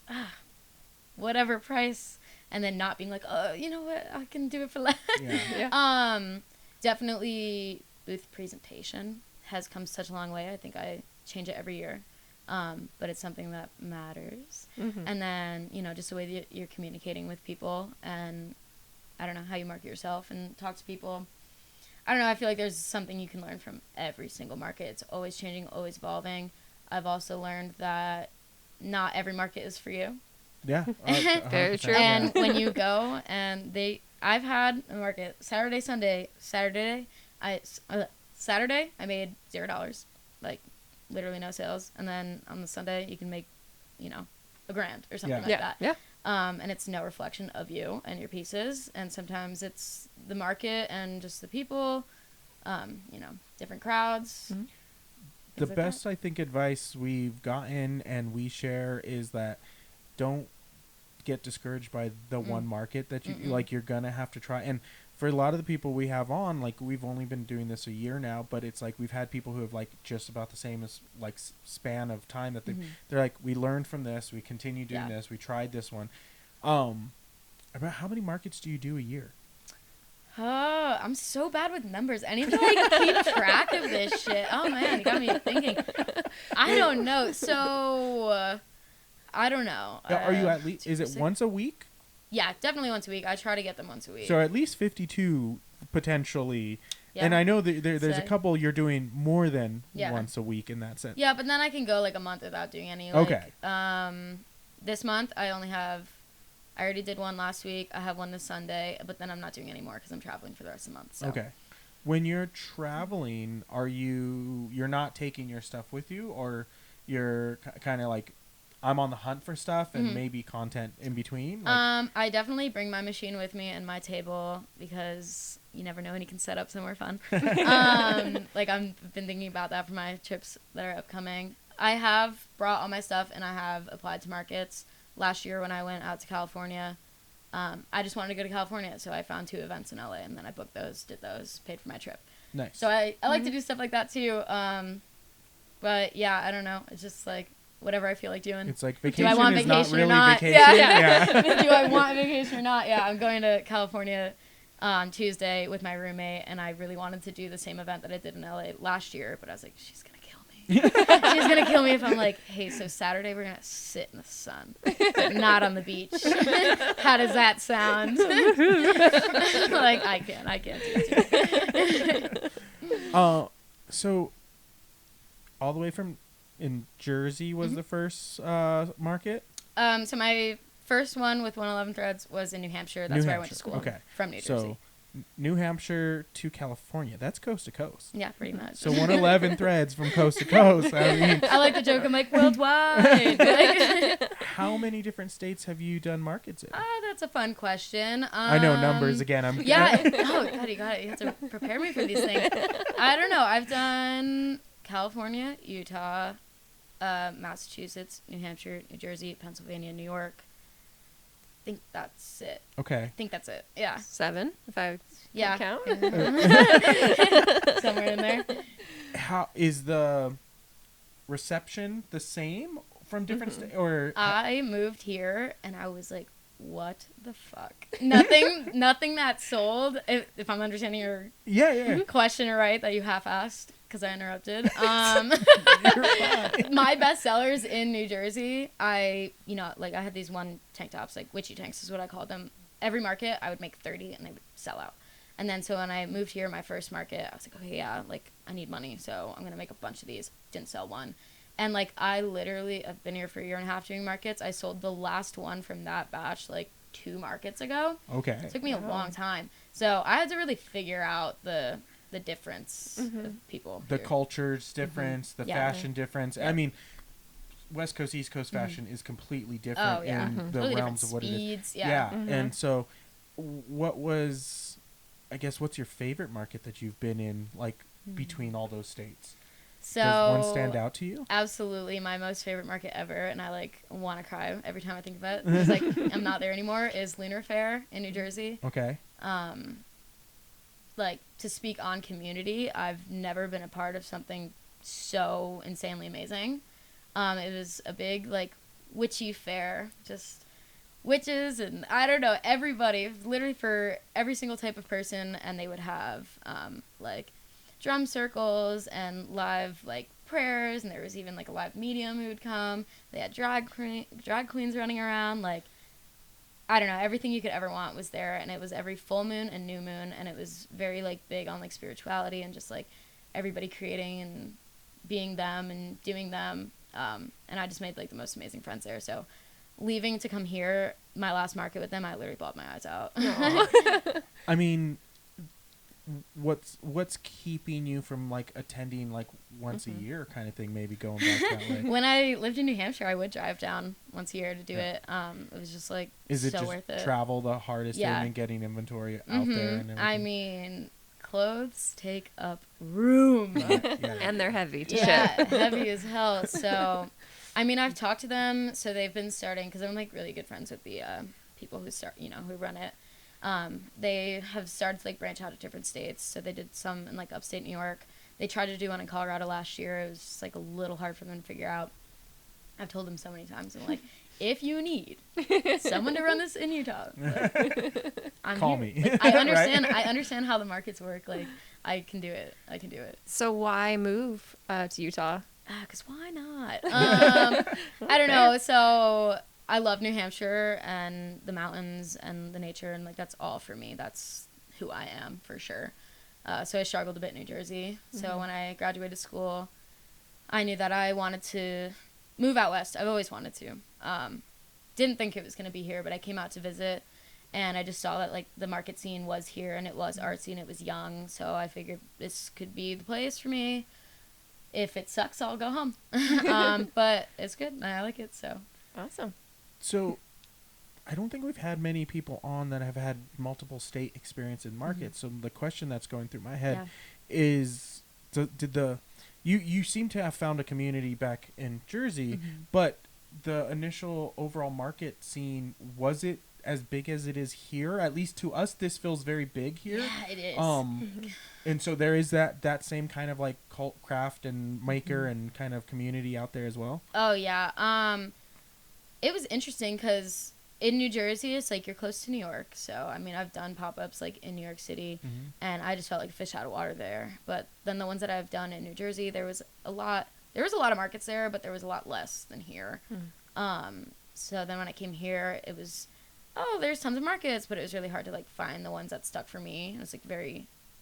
whatever price, and then not being like, oh, you know what, I can do it for less. Yeah. Definitely booth presentation has come such a long way. I think I change it every year, but it's something that matters. And then, you know, just the way that you're communicating with people, and I don't know, how you market yourself and talk to people. I don't know, I feel like there's something you can learn from every single market. It's always changing, always evolving. I've also learned that not every market is for you. Yeah. Very true. And when you go, and I've had a market Saturday, Sunday. Saturday I made $0, like, literally no sales, and then on the Sunday you can make, you know, $1,000 or something like that. Yeah. And it's no reflection of you and your pieces, and sometimes it's the market and just the people, you know, different crowds. The best, I think, advice we've gotten and we share is that don't get discouraged by the one market that you like. You're gonna have to try. And for a lot of the people we have on, like, we've only been doing this a year now, but it's like we've had people who have, like, just about the same as, like, span of time that they're like, we learned from this, we continue doing this, we tried this one. About how many markets do you do a year? Oh, I'm so bad with numbers. I need to, like, keep track of this shit. Oh man, you got me thinking. I don't know. So I don't know. Are you at least, is it once a week? Yeah, definitely once a week. I try to get them once a week. So at least 52 potentially. Yeah. And I know that there's a Sick. couple you're doing more than once a week in that sense. Yeah, but then I can go like a month without doing any. Okay. This month I already did one last week. I have one this Sunday, but then I'm not doing any more because I'm traveling for the rest of the month. So. Okay. When you're traveling, you're not taking your stuff with you, or you're kind of like, I'm on the hunt for stuff and maybe content in between? Like, I definitely bring my machine with me and my table because you never know when you can set up somewhere fun. Like I've been thinking about that for my trips that are upcoming. I have brought all my stuff and I have applied to markets. Last year when I went out to California, I just wanted to go to California, so I found 2 events in LA and then I booked those, did those, paid for my trip. Nice. So I like to do stuff like that too. But yeah, I don't know. It's just like whatever I feel like doing. It's like vacation do I want is vacation not really or not? vacation. Yeah. Do I want vacation or not? Yeah, I'm going to California on Tuesday with my roommate, and I really wanted to do the same event that I did in LA last year, but I was like, she's going to kill me. She's going to kill me if I'm like, hey, so Saturday we're going to sit in the sun, but not on the beach. How does that sound? Like, I can't do it. So all the way from in Jersey was the first market? So my first one with 111 Threads was in New Hampshire. That's where I went to school. Okay. From New Jersey. So New Hampshire to California. That's coast to coast. Yeah, pretty much. So 111 Threads from coast to coast. I mean, I like the joke. I'm like, worldwide. Like, how many different states have you done markets in? That's a fun question. I know numbers again. Yeah. Oh, God, you got it. You have to prepare me for these things. I don't know. I've done California, Utah, Massachusetts, New Hampshire, New Jersey, Pennsylvania, New York. I think that's it. Okay. I think that's it. Yeah. 7, if I count. Somewhere in there. How is the reception the same from different states? Or I moved here and I was like, what the fuck? Nothing that sold. If I'm understanding your question right, that you half asked because I interrupted. My best sellers in New Jersey, I had these one tank tops, like witchy tanks is what I called them. Every market I would make 30 and they would sell out. And then so when I moved here, my first market, I was like, okay, yeah, like I need money, so I'm gonna make a bunch of these. Didn't sell one. And, like, I literally have been here for a year and a half doing markets. I sold the last one from that batch, like, 2 markets ago. Okay. It took me a long time. So I had to really figure out the difference of people. The here. culture's difference, the fashion difference. Yeah. I mean, West Coast, East Coast fashion is completely different in the Totally realms of what speeds, it is. Yeah. And so what's your favorite market that you've been in, like, between all those states? So does one stand out to you? Absolutely, my most favorite market ever, and I like want to cry every time I think of it. It's like I'm not there anymore. Is Lunar Fair in New Jersey? Okay. Like to speak on community, I've never been a part of something so insanely amazing. It was a big like witchy fair, just witches and I don't know everybody, literally for every single type of person, and they would have like drum circles and live like prayers, and there was even like a live medium who would come. They had drag queens running around, like I don't know, everything you could ever want was there, and it was every full moon and new moon, and it was very like big on like spirituality and just like everybody creating and being them and doing them, and I just made like the most amazing friends there. So leaving to come here, my last market with them, I literally bawled my eyes out. I mean, what's keeping you from like attending like once a year kind of thing, maybe going back that way? When I lived in New Hampshire, I would drive down once a year to do it. It was just like is it so just worth it. Travel the hardest in and getting inventory out there and everything? I mean, clothes take up room. And they're heavy to ship. Heavy as hell. So I mean, I've talked to them, so they've been starting, because I'm like really good friends with the people who run it. They have started to like branch out to different states. So they did some in like upstate New York. They tried to do one in Colorado last year. It was just like a little hard for them to figure out. I've told them so many times, I'm like, if you need someone to run this in Utah, like, call here. me. Like, I understand. I understand how the markets work. Like, I can do it. So why move to Utah? Because why not? I don't know. So I love New Hampshire and the mountains and the nature, and like that's all for me. That's who I am for sure. So I struggled a bit in New Jersey. So when I graduated school, I knew that I wanted to move out west. I've always wanted to. Didn't think it was going to be here, but I came out to visit, and I just saw that like the market scene was here, and it was artsy, and it was young. So I figured this could be the place for me. If it sucks, I'll go home. But it's good, and I like it. So awesome. So I don't think we've had many people on that have had multiple state experience in markets. So the question that's going through my head is, you seem to have found a community back in Jersey, but the initial overall market scene, was it as big as it is here? At least to us, this feels very big here. Yeah, it is. And so there is that same kind of like cult craft and maker and kind of community out there as well. Oh yeah. It was interesting because in New Jersey, it's like you're close to New York. So I mean, I've done pop-ups like in New York City, and I just felt like a fish out of water there. But then the ones that I've done in New Jersey, there was a lot of markets there, but there was a lot less than here. So then when I came here, it was, there's tons of markets, but it was really hard to like find the ones that stuck for me. It was like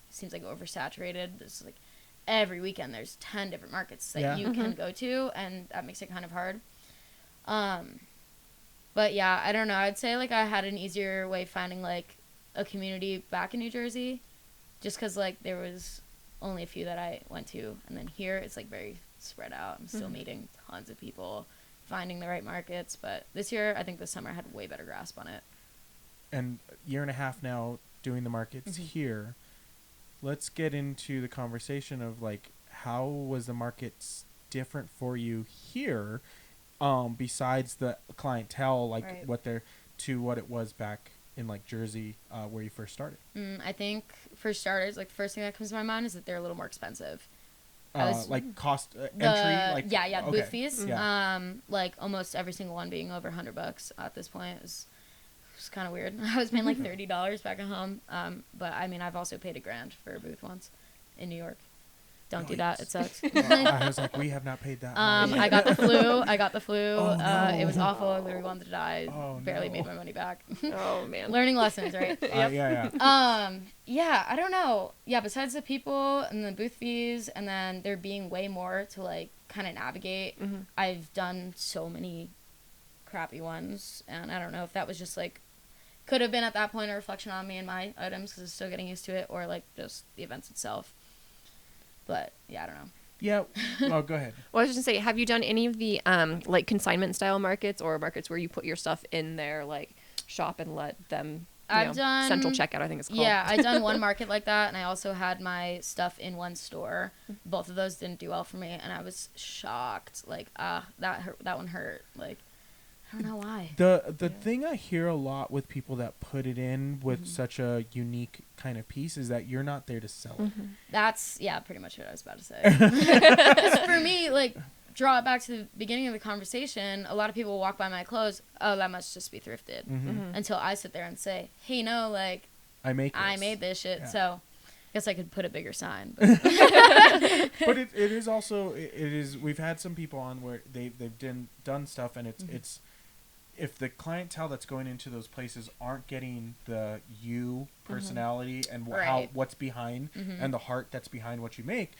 seems like oversaturated. There's like every weekend there's 10 different markets that you can go to, and that makes it kind of hard. But yeah, I don't know. I'd say like I had an easier way finding like a community back in New Jersey, just because like there was only a few that I went to, and then here it's like very spread out. I'm still meeting tons of people, finding the right markets. But this year, I think this summer I had a way better grasp on it. And a year and a half now doing the markets here. Let's get into the conversation of like, how was the markets different for you here? Besides the clientele, like what it was back in like Jersey, where you first started. I think for starters, like the first thing that comes to my mind is that they're a little more expensive. Like cost entry, like the booth fees. Like almost every single one being over $100 at this point. It was kind of weird. I was paying like $30 back at home. But I mean, I've also paid $1,000 for a booth once in New York. Don't do that. It sucks. I was like, we have not paid that. I got the flu. Oh, no. It was awful. I literally wanted to die. Oh, Barely made my money back. Oh, man. Learning lessons, right? Yeah. I don't know. Yeah, besides the people and the booth fees, and then there being way more to like kind of navigate, I've done so many crappy ones, and I don't know if that was just like, could have been at that point a reflection on me and my items because I'm still getting used to it, or like just the events itself. But yeah, I don't know. Yeah. Oh, go ahead. Well, I was just gonna say, have you done any of the like consignment style markets or markets where you put your stuff in their like shop and let them? I've done central checkout, I think it's called. Yeah, I've done one market like that, and I also had my stuff in one store. Both of those didn't do well for me, and I was shocked. Like, that one hurt. Like, I don't know why. The thing I hear a lot with people that put it in with such a unique kind of piece is that you're not there to sell it. That's, pretty much what I was about to say. 'Cause for me, like, draw it back to the beginning of the conversation, a lot of people walk by my clothes, that must just be thrifted. Until I sit there and say, hey, no, like, I made this shit, so I guess I could put a bigger sign. But, but it is also, we've had some people on where they've done stuff, and it's if the clientele that's going into those places aren't getting the personality and what's behind and the heart that's behind what you make,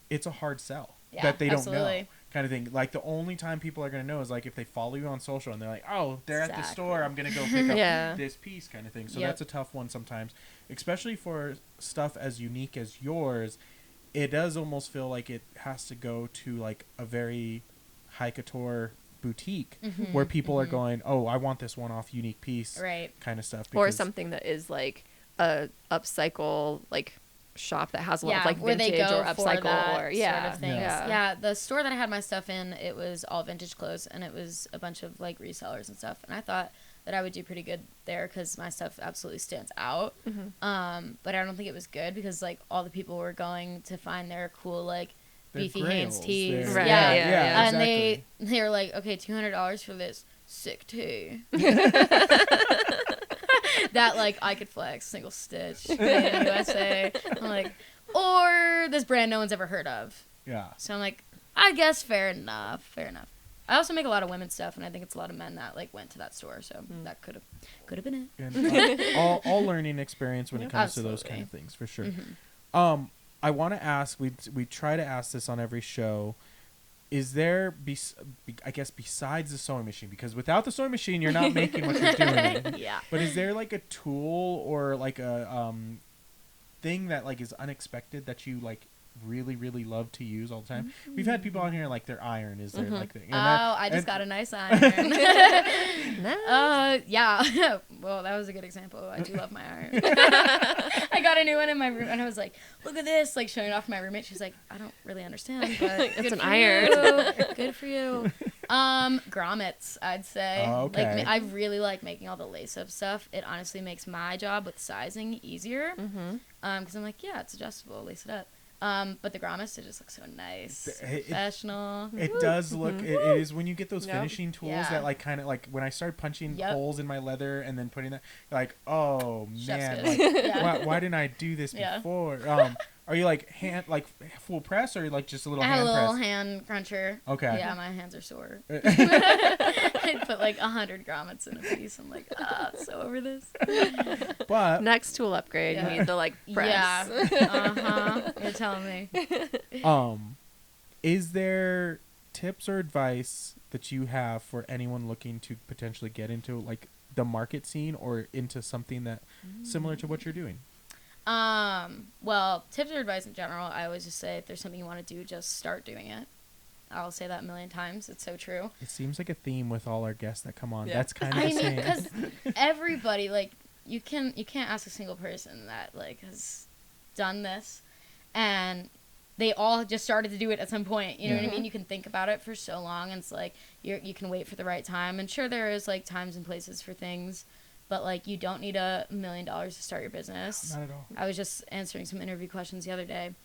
it's a hard sell that they don't know, kind of thing. Like the only time people are going to know is like if they follow you on social and they're like, oh, they're at the store, I'm going to go pick up this piece, kind of thing. So that's a tough one sometimes, especially for stuff as unique as yours. It does almost feel like it has to go to like a very high couture boutique where people are going, oh, I want this one-off unique piece, kind of stuff. Or something that is like a upcycle like shop that has a lot of like vintage or upcycle or sort of things. Yeah, the store that I had my stuff in, it was all vintage clothes, and it was a bunch of like resellers and stuff, and I thought that I would do pretty good there because my stuff absolutely stands out. But I don't think it was good because like all the people were going to find their cool like beefy Hanes tees. Right. Yeah. And they were like, okay, $200 for this sick tee. That like I could flex, single stitch, made in USA. I'm like, or this brand no one's ever heard of. Yeah. So I'm like, I guess fair enough. I also make a lot of women's stuff, and I think it's a lot of men that like went to that store, so that could have been it. And, all learning experience when it comes to those kind of things, for sure. I want to ask. We try to ask this on every show. Is there, I guess, besides the sewing machine? Because without the sewing machine, you're not making what you're doing. Yeah. But is there like a tool or like a thing that like is unexpected that you like really really love to use all the time? We've had people on here like their iron is their like thing. I just got a nice iron. Nice. Yeah. Well, that was a good example. I do love my iron. I got a new one in my room, and I was like, "Look at this!" Like showing it off to my roommate. She's like, "I don't really understand, but It's an for iron." you. Good for you. Grommets, I'd say. Oh, okay. Like I really like making all the lace-up stuff. It honestly makes my job with sizing easier. Because I'm like, yeah, it's adjustable. Lace it up. But the grommets, it just looks so nice, professional. It does look. It is when you get those finishing tools that like kind of like when I started punching holes in my leather and then putting that, like, oh man, like, why didn't I do this before? Are you like hand like full press or like just a little hand press? I have a little hand cruncher. Okay. Yeah, my hands are sore. I put like 100 grommets in a piece. I'm like, so over this. But next tool upgrade, you need the like press. Yeah. You're telling me. Is there tips or advice that you have for anyone looking to potentially get into like the market scene or into something that similar to what you're doing? Well, tips or advice in general, I always just say if there's something you want to do, just start doing it. I'll say that a million times. It's so true. It seems like a theme with all our guests that come on. Yeah. That's kind of the same. Because everybody, like, you can't ask a single person that like has done this, and they all just started to do it at some point. You know what I mean? You can think about it for so long, and it's like you can wait for the right time. And sure, there is like times and places for things. But, like, you don't need $1 million to start your business. Not at all. I was just answering some interview questions the other day,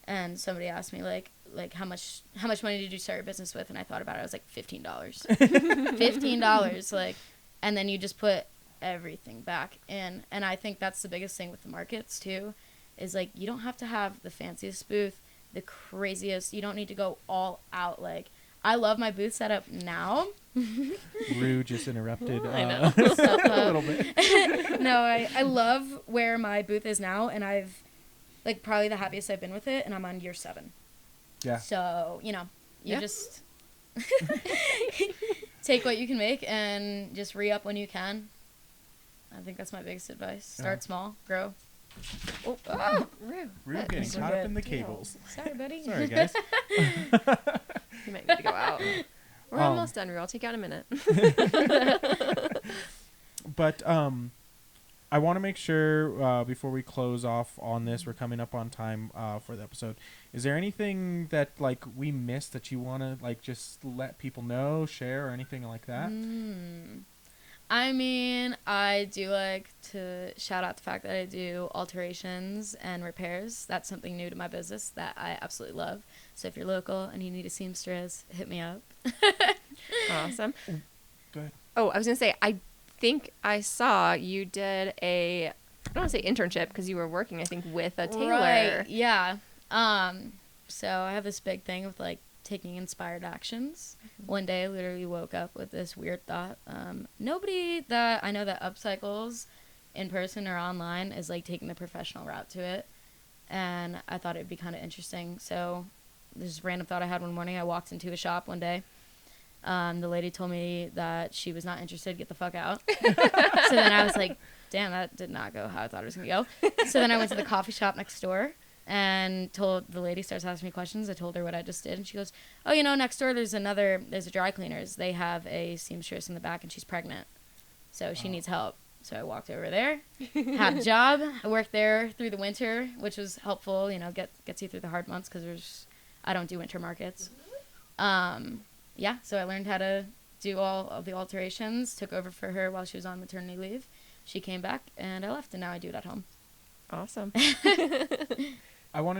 and somebody asked me, like how much money did you start your business with? And I thought about it. I was like, $15. $15. Like, and then you just put everything back in. And I think that's the biggest thing with the markets, too, is, like, you don't have to have the fanciest booth, the craziest. You don't need to go all out. Like, I love my booth setup now. Rue just interrupted I know. a little bit. No, I love where my booth is now, and I've like probably the happiest I've been with it, and I'm on year 7. Yeah. So, you just take what you can make and just re-up when you can. I think that's my biggest advice. Start small, grow. Rue. Rue getting caught up in the cables. Sorry, buddy. Sorry, guys. You might need to go out. We're almost done, Rue. I'll take you out a minute. But I want to make sure before we close off on this, we're coming up on time for the episode. Is there anything that like we missed that you want to like just let people know, share, or anything like that? I mean, I do like to shout out the fact that I do alterations and repairs. That's something new to my business that I absolutely love. So if you're local and you need a seamstress, hit me up. Awesome. Go ahead. Oh, I was going to say, I think I saw you did I don't want to say internship because you were working, I think, with a tailor. Right, yeah. So I have this big thing with, like, taking inspired actions. One day I literally woke up with this weird thought. Nobody that I know that upcycles in person or online is, like, taking the professional route to it. And I thought it'd be kind of interesting. So this random thought I had one morning. I walked into a shop one day. The lady told me that she was not interested. Get the fuck out. So then I was like, damn, that did not go how I thought it was going to go. So then I went to the coffee shop next door and told the lady, starts asking me questions. I told her what I just did. And she goes, oh, next door there's a dry cleaners. They have a seamstress in the back and she's pregnant. So she needs help. So I walked over there, had a job. I worked there through the winter, which was helpful, gets you through the hard months because I don't do winter markets. Yeah, so I learned how to do all of the alterations, took over for her while she was on maternity leave. She came back, and I left, and now I do it at home. Awesome. I want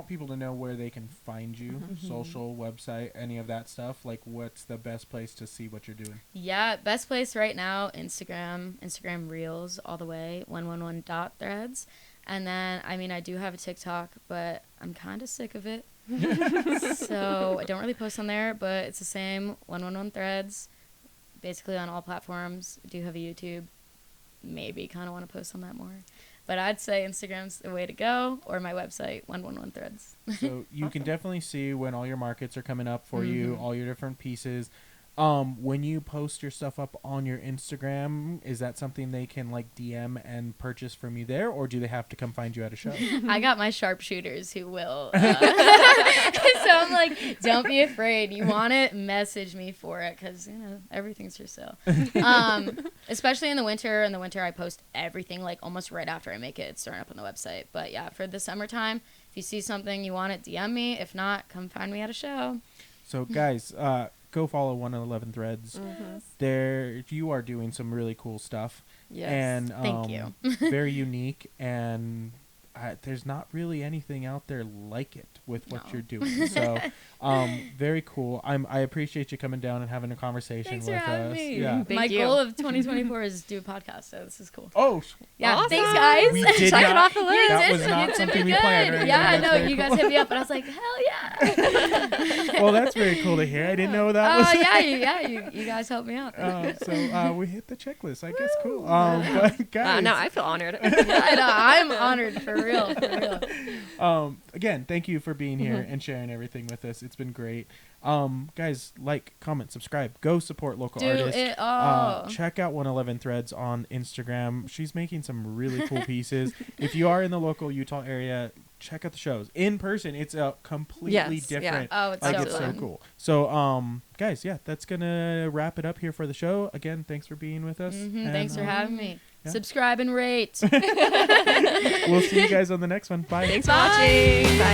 people to know where they can find you, social, website, any of that stuff. Like, what's the best place to see what you're doing? Yeah, best place right now, Instagram Reels all the way, 111.threads. And then, I do have a TikTok, but I'm kind of sick of it. So I don't really post on there, but it's the same 111 threads, basically on all platforms. I do have a YouTube. Maybe kind of want to post on that more. But I'd say Instagram's the way to go, or my website, 111 Threads. So you can definitely see when all your markets are coming up for you, all your different pieces. When you post your stuff up on your Instagram, is that something they can like DM and purchase from you there, or do they have to come find you at a show? I got my sharpshooters who will. So I'm like, don't be afraid. You want it? Message me for it, because everything's for sale. Especially in the winter. In the winter, I post everything like almost right after I make it. It's thrown up on the website. But yeah, for the summertime, if you see something you want it, DM me. If not, come find me at a show. So guys, go follow 111 Threads. There, you are doing some really cool stuff. Yes. And thank you. Very unique, and there's not really anything out there like it with what you're doing. So, very cool. I appreciate you coming down and having a conversation Thanks with us. for having me. Yeah. My goal of 2024 is to do a podcast, so this is cool. Oh, yeah. Awesome. Thanks, guys. We did Check not, it off the list. That was not something we planned. Right? Yeah, I know. Very You guys cool. hit me up, and I was like, hell yeah. Well, that's very cool to hear. I didn't know that was. Oh, yeah. You guys helped me out. So we hit the checklist. I guess cool. But guys. No, I feel honored. I know. I'm honored, for real. Again, thank you for being here and sharing everything with us. It's been great. Guys, like, comment, subscribe. Go support local artists. Do it all. Check out 111 Threads on Instagram. She's making some really cool pieces. If you are in the local Utah area, check out the shows. In person, it's a completely different. Yeah. Oh, it's like, so it's fun. so cool. So, guys, yeah, that's going to wrap it up here for the show. Again, thanks for being with us. And, Thanks for having me. yeah. Subscribe and rate. We'll see you guys on the next one. Bye. Thanks for watching. Bye.